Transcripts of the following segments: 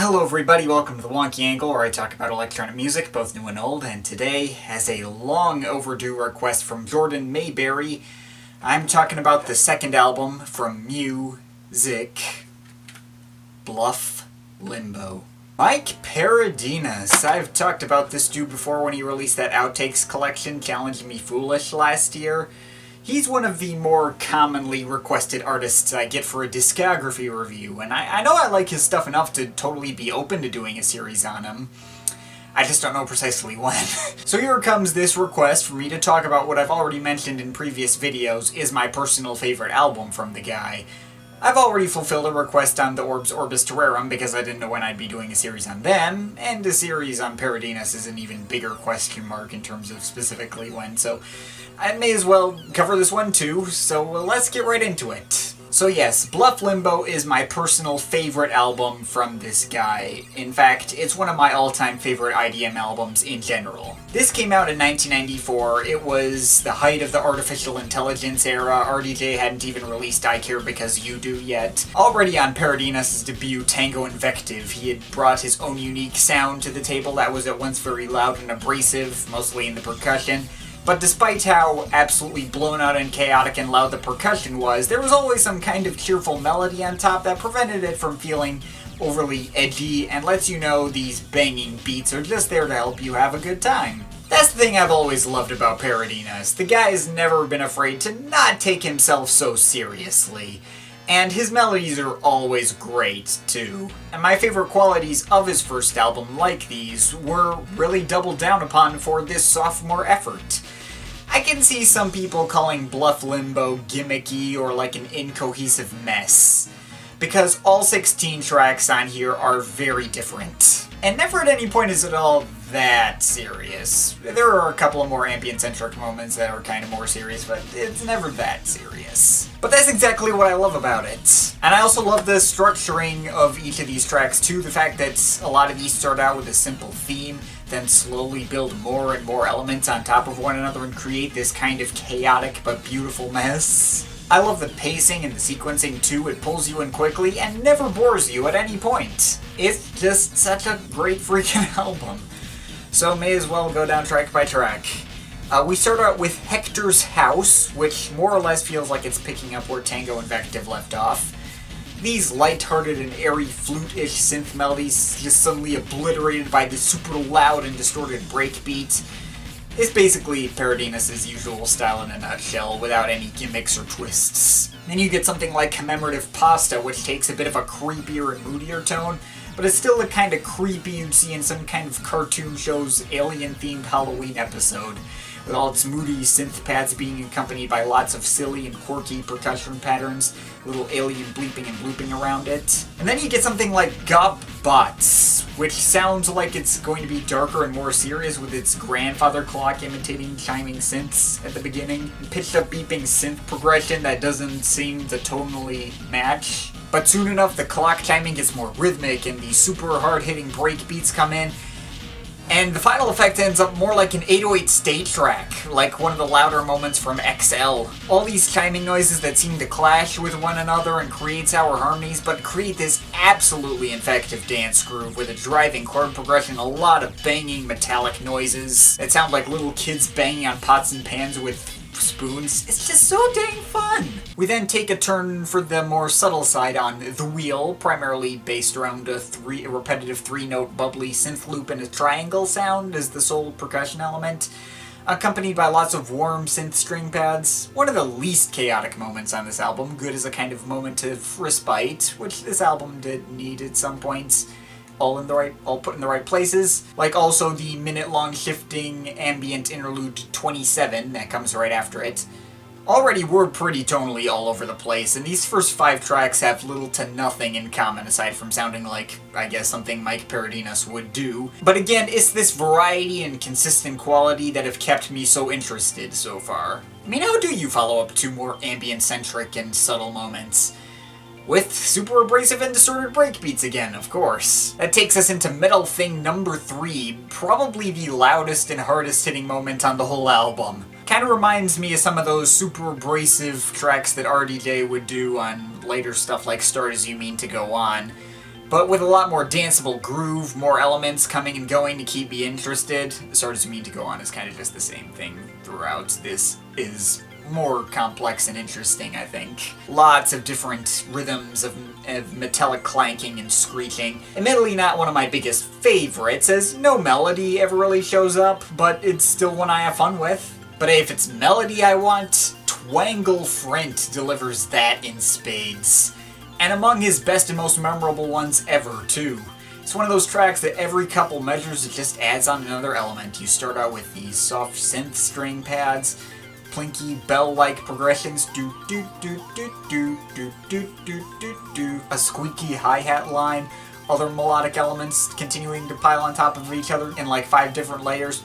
Hello everybody, welcome to the Wonky Angle, where I talk about electronic music, both new and old, and today, as a long overdue request from Jordan Mayberry, I'm talking about the second album from µ-Ziq, Bluff Limbo. Mike Paradinas. I've talked about this dude before when he released that Outtakes collection, Challenging Me Foolish, last year. He's one of the more commonly requested artists I get for a discography review, and I know I like his stuff enough to totally be open to doing a series on him. I just don't know precisely when. So here comes this request for me to talk about what I've already mentioned in previous videos is my personal favorite album from the guy. I've already fulfilled a request on the Orbs Orbis Terrarum because I didn't know when I'd be doing a series on them, and a series on Paradinas is an even bigger question mark in terms of specifically when, so I may as well cover this one too, so let's get right into it. So yes, Bluff Limbo is my personal favorite album from this guy. In fact, it's one of my all-time favorite IDM albums in general. This came out in 1994. It was the height of the artificial intelligence era. RDJ hadn't even released I Care Because You Do yet. Already on Paradinas' debut, Tango Invective, he had brought his own unique sound to the table that was at once very loud and abrasive, mostly in the percussion. But despite how absolutely blown out and chaotic and loud the percussion was, there was always some kind of cheerful melody on top that prevented it from feeling overly edgy and lets you know these banging beats are just there to help you have a good time. That's the thing I've always loved about Paradinas. The guy has never been afraid to not take himself so seriously. And his melodies are always great, too. And my favorite qualities of his first album, like these, were really doubled down upon for this sophomore effort. I can see some people calling Bluff Limbo gimmicky or like an incohesive mess, because all 16 tracks on here are very different. And never at any point is it all that serious. There are a couple of more ambient-centric moments that are kind of more serious, but it's never that serious. But that's exactly what I love about it. And I also love the structuring of each of these tracks too, the fact that a lot of these start out with a simple theme, then slowly build more and more elements on top of one another and create this kind of chaotic but beautiful mess. I love the pacing and the sequencing too. It pulls you in quickly and never bores you at any point. It's just such a great freaking album. So may as well go down track by track. We start out with Hector's House, which more or less feels like it's picking up where Tango Invective left off. These light-hearted and airy flute-ish synth melodies just suddenly obliterated by the super loud and distorted breakbeat. It's basically Paradinas' usual style in a nutshell, without any gimmicks or twists. Then you get something like Commemorative Pasta, which takes a bit of a creepier and moodier tone, but it's still the kind of creepy you'd see in some kind of cartoon show's alien-themed Halloween episode, with all its moody synth pads being accompanied by lots of silly and quirky percussion patterns, little alien bleeping and blooping around it. And then you get something like Gob Bots, which sounds like it's going to be darker and more serious with its grandfather clock imitating chiming synths at the beginning, and pitched up beeping synth progression that doesn't seem to tonally match. But soon enough the clock chiming gets more rhythmic and the super hard-hitting break beats come in, and the final effect ends up more like an 808 stage track, like one of the louder moments from XL. All these chiming noises that seem to clash with one another and create sour harmonies, but create this absolutely effective dance groove with a driving chord progression, a lot of banging metallic noises that sound like little kids banging on pots and pans with spoons. It's just so dang fun! We then take a turn for the more subtle side on The Wheel, primarily based around a repetitive 3-note bubbly synth loop and a triangle sound as the sole percussion element, accompanied by lots of warm synth string pads. One of the least chaotic moments on this album, good as a kind of moment of respite, which this album did need at some points. All put in the right places. Like also the minute-long shifting ambient interlude 27 that comes right after it. Already we're pretty tonally all over the place, and these first 5 tracks have little to nothing in common aside from sounding like, I guess, something Mike Paradinas would do. But again, it's this variety and consistent quality that have kept me so interested so far. I mean, how do you follow up 2 more ambient-centric and subtle moments? With super abrasive and distorted breakbeats again, of course. That takes us into Metal Thing number 3, probably the loudest and hardest hitting moment on the whole album. Kinda reminds me of some of those super abrasive tracks that RDJ would do on later stuff like Start As You Mean to Go On. but with a lot more danceable groove, more elements coming and going to keep me interested. As hard as you mean to go on is kind of just the same thing throughout. This is more complex and interesting, I think. Lots of different rhythms of metallic clanking and screeching. Admittedly not one of my biggest favorites, as no melody ever really shows up, but it's still one I have fun with. But hey, if it's melody I want, Twangle Frent delivers that in spades. And among his best and most memorable ones ever, too. It's one of those tracks that every couple measures it just adds on another element. You start out with these soft synth string pads, plinky bell-like progressions, do do do do do do do do do do, a squeaky hi-hat line, other melodic elements continuing to pile on top of each other in like 5 different layers.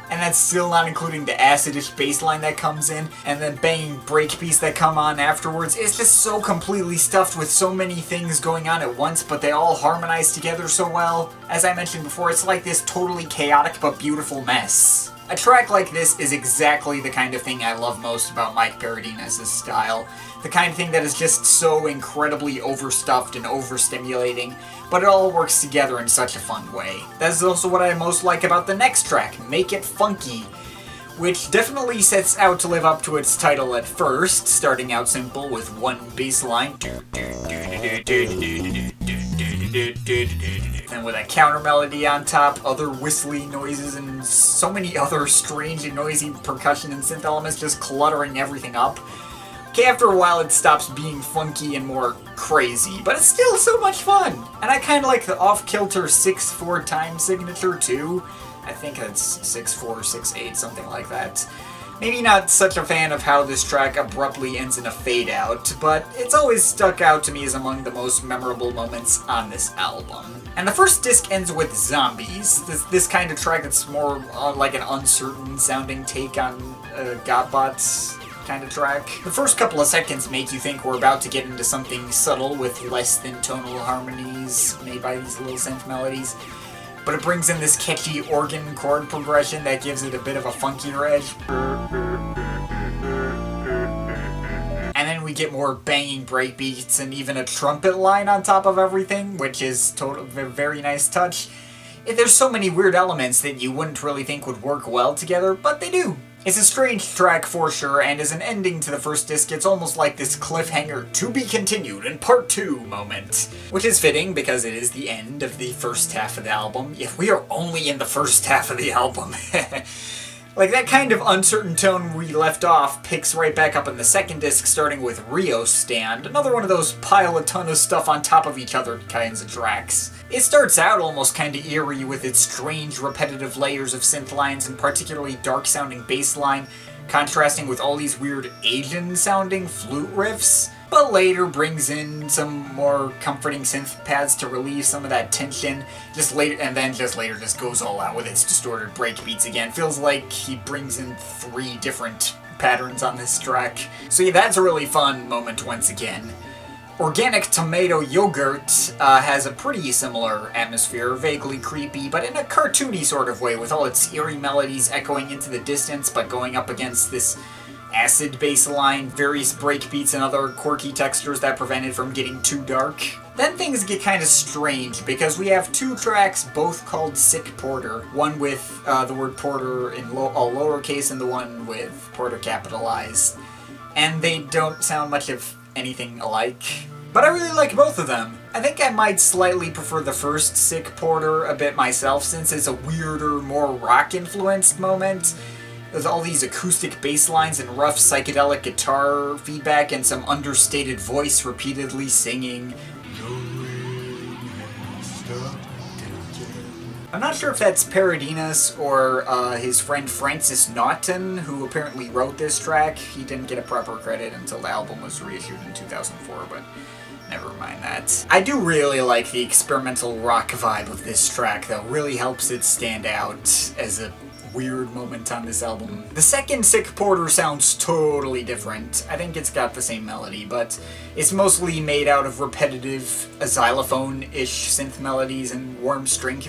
And that's still not including the acidish bass line that comes in, and then banging breakbeats that come on afterwards. It's just so completely stuffed with so many things going on at once, but they all harmonize together so well. As I mentioned before, it's like this totally chaotic but beautiful mess. A track like this is exactly the kind of thing I love most about Mike Paradines' style. The kind of thing that is just so incredibly overstuffed and overstimulating, but it all works together in such a fun way. That is also what I most like about the next track, Make It Funky, which definitely sets out to live up to its title at first, starting out simple with one bass line, and with a counter melody on top, other whistly noises, and so many other strange and noisy percussion and synth elements just cluttering everything up. Okay, after a while it stops being funky and more crazy, but it's still so much fun! And I kinda like the off-kilter 6/4 time signature too. I think it's 6/4, 6/8, something like that. Maybe not such a fan of how this track abruptly ends in a fade-out, but it's always stuck out to me as among the most memorable moments on this album. And the first disc ends with Zombies, this kind of track that's more like an uncertain sounding take on Godbot's kind of track. The first couple of seconds make you think we're about to get into something subtle with less than tonal harmonies made by these little synth melodies, but it brings in this catchy organ chord progression that gives it a bit of a funkier edge. And then we get more banging breakbeats and even a trumpet line on top of everything, which is a very nice touch. There's so many weird elements that you wouldn't really think would work well together, but they do. It's a strange track for sure, and as an ending to the first disc, it's almost like this cliffhanger to be continued in part 2 moment. Which is fitting, because it is the end of the first half of the album. Yeah, we are only in the first half of the album. Like, that kind of uncertain tone we left off picks right back up in the second disc, starting with Riostand, another one of those pile a ton of stuff on top of each other kinds of tracks. It starts out almost kinda eerie with its strange repetitive layers of synth lines and particularly dark-sounding bass line, contrasting with all these weird Asian-sounding flute riffs, but later brings in some more comforting synth pads to relieve some of that tension, just later just goes all out with its distorted breakbeats again. Feels like he brings in 3 different patterns on this track. So yeah, that's a really fun moment once again. Organic Tomato Yoghurt has a pretty similar atmosphere, vaguely creepy, but in a cartoony sort of way, with all its eerie melodies echoing into the distance, but going up against this acid bass line, various breakbeats, and other quirky textures that prevent it from getting too dark. Then things get kind of strange, because we have 2 tracks, both called Sick Porter. One with the word porter in all lowercase, and the one with porter capitalized. And they don't sound much of anything alike. But I really like both of them. I think I might slightly prefer the first Sick Porter a bit myself, since it's a weirder, more rock-influenced moment. There's all these acoustic bass lines and rough psychedelic guitar feedback and some understated voice repeatedly singing. I'm not sure if that's Paradines or his friend Francis Naughton, who apparently wrote this track. He didn't get a proper credit until the album was reissued in 2004, but never mind that. I do really like the experimental rock vibe of this track, though. Really helps it stand out as a weird moment on this album. The second Sick Porter sounds totally different. I think it's got the same melody, but it's mostly made out of repetitive xylophone-ish synth melodies and warm string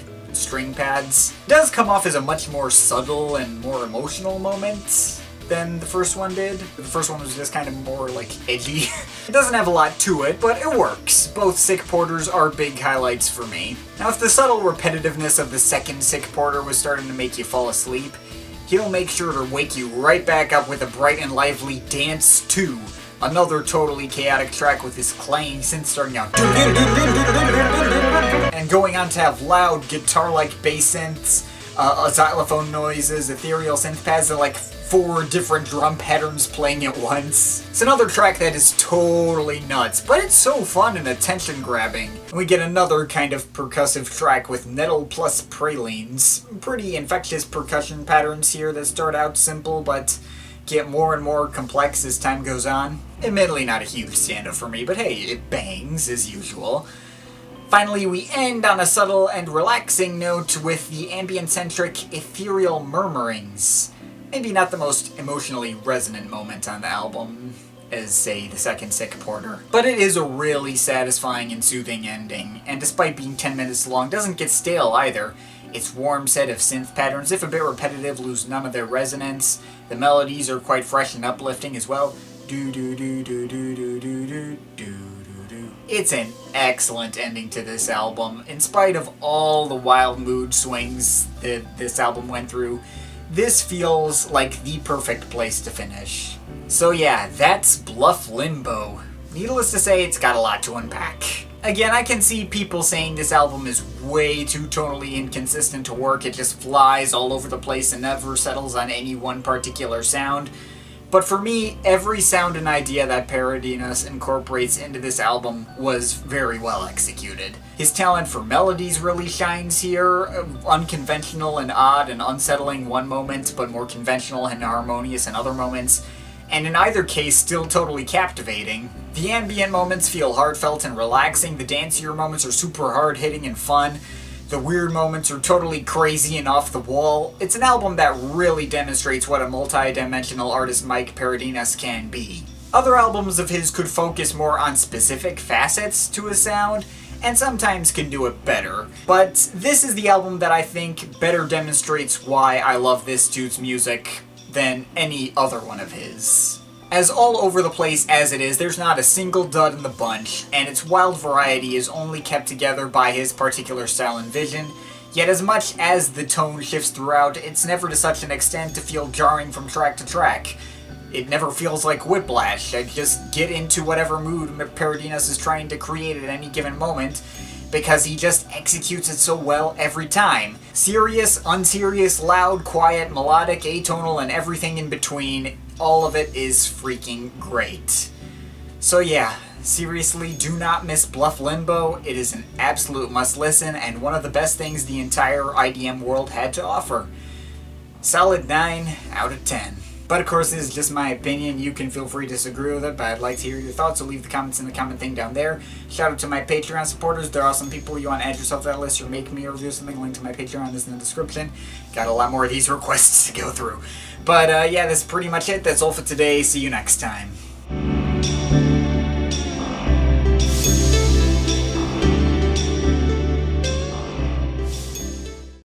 pads. It does come off as a much more subtle and more emotional moment. than the first one did. The first one was just kind of more, like, edgy. It doesn't have a lot to it, but it works. Both Μ-Ziq porters are big highlights for me. Now, if the subtle repetitiveness of the second Μ-Ziq porter was starting to make you fall asleep, he'll make sure to wake you right back up with a bright and lively Dance 2. Another totally chaotic track with his clanging synth starting out and going on to have loud guitar-like bass synths, xylophone noises, ethereal synth pads, and like 4 different drum patterns playing at once. It's another track that is totally nuts, but it's so fun and attention-grabbing. And we get another kind of percussive track with nettle plus pralines. Pretty infectious percussion patterns here that start out simple, but get more and more complex as time goes on. Admittedly not a huge stand-up for me, but hey, it bangs as usual. Finally, we end on a subtle and relaxing note with the ambient-centric Ethereal Murmurings. Maybe not the most emotionally resonant moment on the album, as, say, the second Μ-Ziq porter. But it is a really satisfying and soothing ending, and despite being 10 minutes long, doesn't get stale either. Its warm set of synth patterns, if a bit repetitive, lose none of their resonance. The melodies are quite fresh and uplifting as well. It's an excellent ending to this album. In spite of all the wild mood swings that this album went through, this feels like the perfect place to finish. So yeah, that's Bluff Limbo. Needless to say, it's got a lot to unpack. Again, I can see people saying this album is way too tonally inconsistent to work. It just flies all over the place and never settles on any one particular sound. But for me, every sound and idea that Paradinas incorporates into this album was very well executed. His talent for melodies really shines here, unconventional and odd and unsettling one moment, but more conventional and harmonious in other moments, and in either case still totally captivating. The ambient moments feel heartfelt and relaxing, the dancier moments are super hard-hitting and fun, the weird moments are totally crazy and off the wall. It's an album that really demonstrates what a multi-dimensional artist Mike Paradinas can be. Other albums of his could focus more on specific facets to his sound, and sometimes can do it better. But this is the album that I think better demonstrates why I love this dude's music than any other one of his. As all over the place as it is, there's not a single dud in the bunch, and its wild variety is only kept together by his particular style and vision, yet as much as the tone shifts throughout, it's never to such an extent to feel jarring from track to track. It never feels like whiplash. I just get into whatever mood Paradinas is trying to create at any given moment, because he just executes it so well every time. Serious, unserious, loud, quiet, melodic, atonal, and everything in between. All of it is freaking great. So yeah, seriously, do not miss Bluff Limbo. It is an absolute must-listen, and one of the best things the entire IDM world had to offer. Solid 9 out of 10. But of course, this is just my opinion. You can feel free to disagree with it, but I'd like to hear your thoughts, so leave the comments in the comment thing down there. Shout out to my Patreon supporters. There are some people you want to add yourself to that list or make me review something. Link to my Patreon is in the description. Got a lot more of these requests to go through. But yeah, that's pretty much it. That's all for today. See you next time.